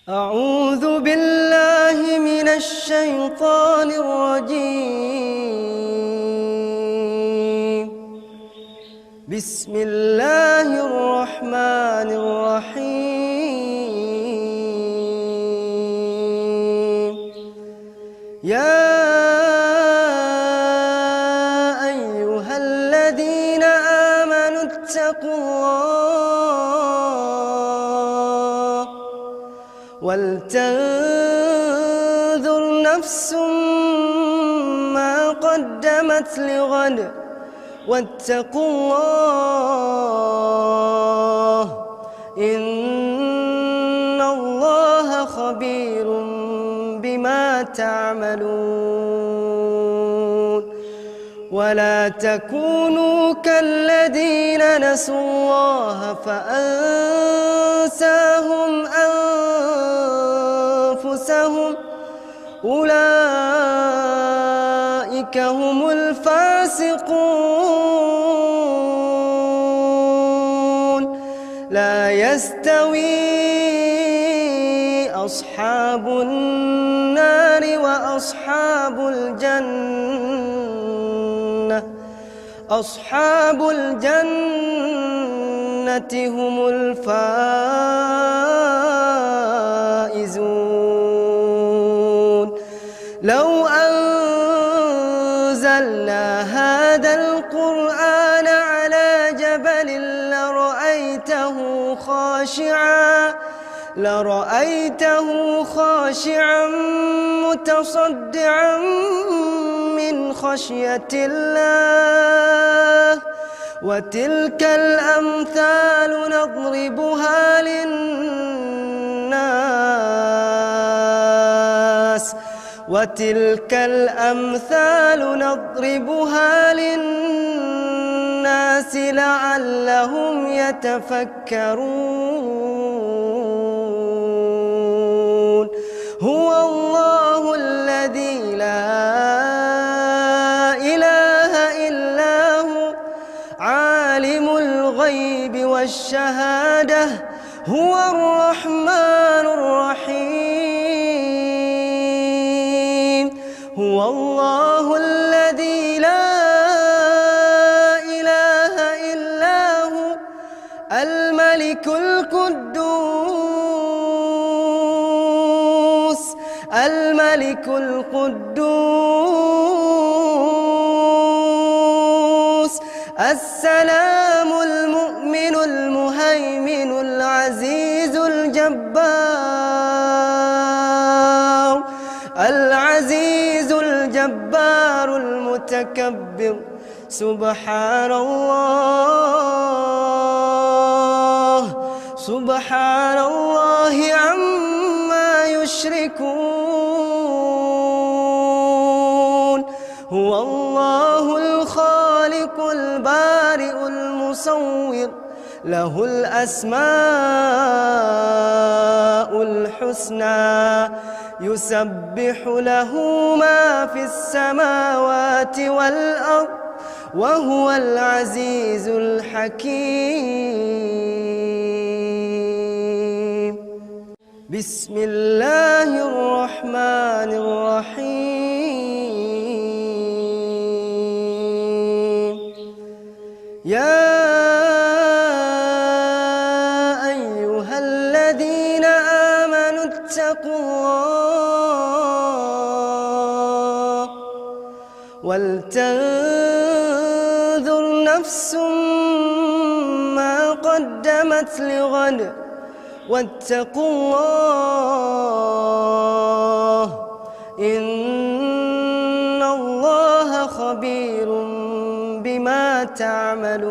أعوذ بالله من الشيطان الرجيم. بسم الله الرحمن الرحيم. يا أيها الذين آمنوا اتقوا الله ولتنظر نفس ما قدمت لغد واتقوا الله إن الله خبير بما تعملون. ولا تكونوا كالذين نسوا الله فأنساهم أنفسهم أولئك هم الفاسقون. لا يستوي أصحاب النار وأصحاب الجنة. أصحاب الجنة هم الفائزون. لو أنزلنا هذا القرآن على جبل لرأيته خاشعا متصدعا من خشية الله. وتلك الأمثال نضربها للناس لعلهم يتفكرون. هو الله الذي لا إله إلا هو عالم الغيب والشهادة هو الرحمن الرحيم. هو الله الذي لا إله إلا هو الملك القدوس السلام المؤمن المهيمن العزيز الجبار المتكبر. سبحان الله عما يشركون. هو الله الخالق البارئ المصور له الأسماء الحسنى يسبح له ما في السماوات والأرض وهو العزيز الحكيم. بسم الله الرحمن الرحيم. يا أيها الذين آمنوا اتقوا الله ولتنظر نفس ما قدمت لغد واتقوا الله إن الله خبير بما تعملون.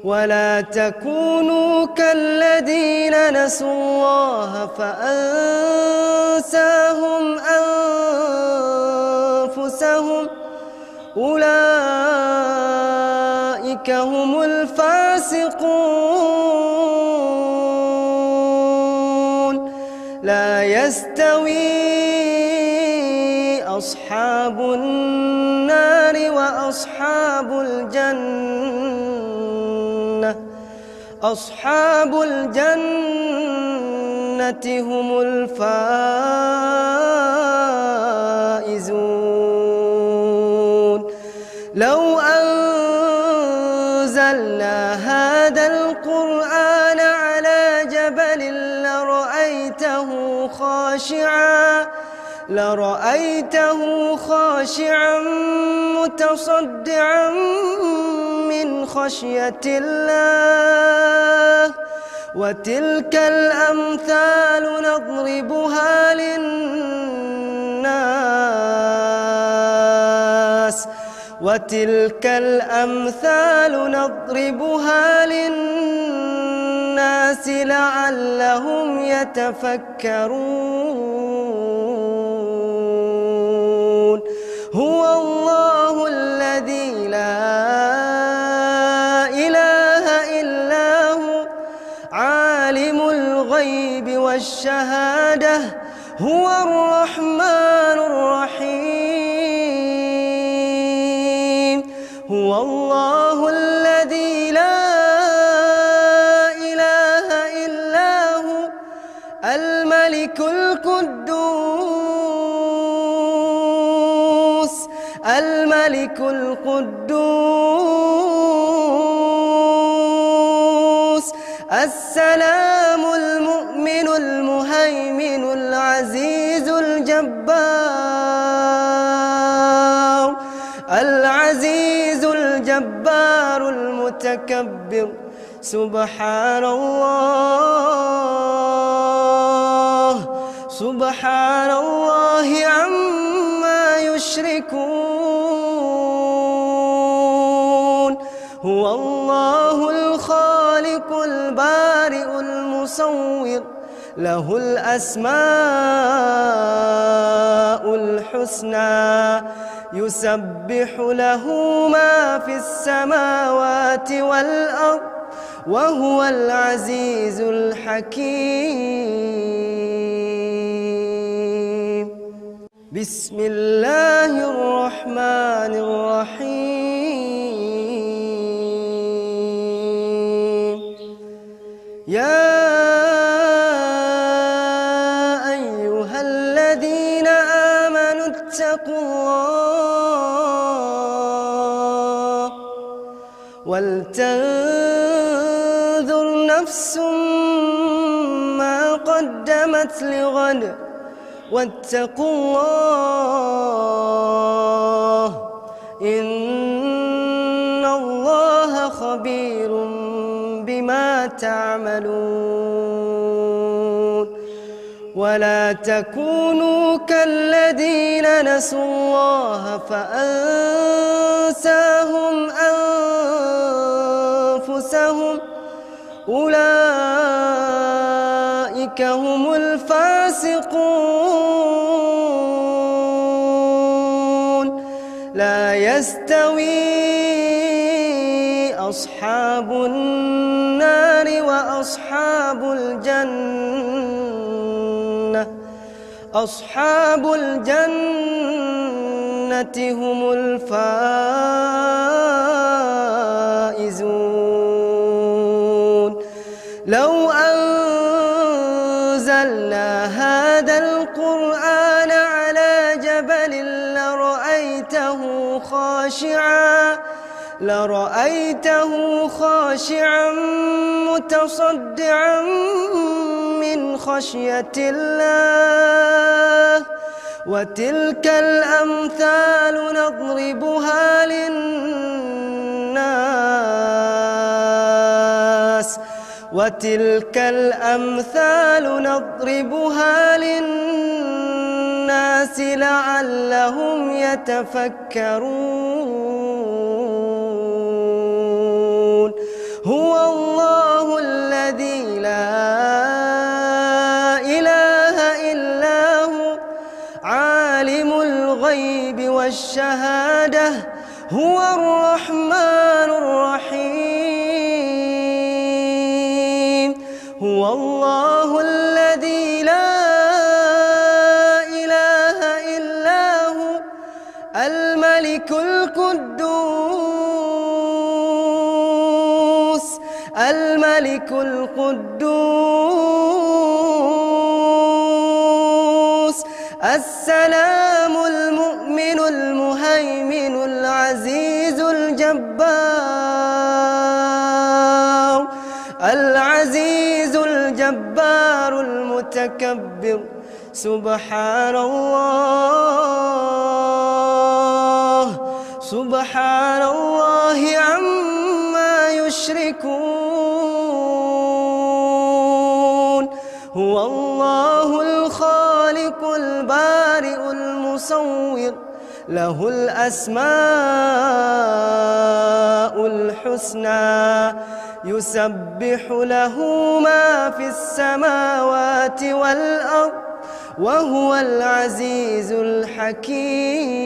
ولا تكونوا كالذين نسوا الله فأنساهم أنفسهم أولئك هم الفاسقون. لا يستوي أصحاب النار وأصحاب الجنة. أصحاب الجنة هم الفائزون. لو أنزلنا هذا القرآن على جبل لرأيته خاشعا متصدعا من خشية الله. وتلك الأمثال نضربها للناس لعلهم يتفكرون. هو الله الذي لا إله إلا هو عالم الغيب والشهادة هو الرحمن الرحيم. هو الله الذي لا إله إلا هو الملك القدوس السلام المؤمن المهيمن العزيز الجبار المتكبر. سبحان الله عما يشركون. هو الله الخالق البارئ المصور له الأسماء الحسنى يسبح له ما في السماوات والأرض وهو العزيز الحكيم. بسم الله الرحمن الرحيم. يا أيها الذين آمنوا اتقوا الله ولتنظر نفس ما قدمت لغد واتقوا الله إن الله خبير بما تعملون. ولا تكونوا كالذين نسوا الله فأنساهم أنفسهم أولئك هم الفاسقون. لا يستوي أصحاب النار وأصحاب الجنة هم الفائزون. لو أنزلنا هذا القرآن على جبل لرأيته خاشعا متصدعا من خشية الله. وتلك الأمثال نضربها للناس لعلهم يتفكرون. هو الله الذي لا إله إلا هو عالم الغيب والشهادة هو الرحمن الرحيم. هو الله الذي لا إله إلا هو الملك القدوس السلام المؤمن المهيمن العزيز الجبار، العزيز الجبار المتكبر. سبحان الله، سبحان الله عما يشركون. هو الله الخالق البارئ المصور، له الأسماء الحسنى، يسبح له ما في السماوات والأرض، وهو العزيز الحكيم.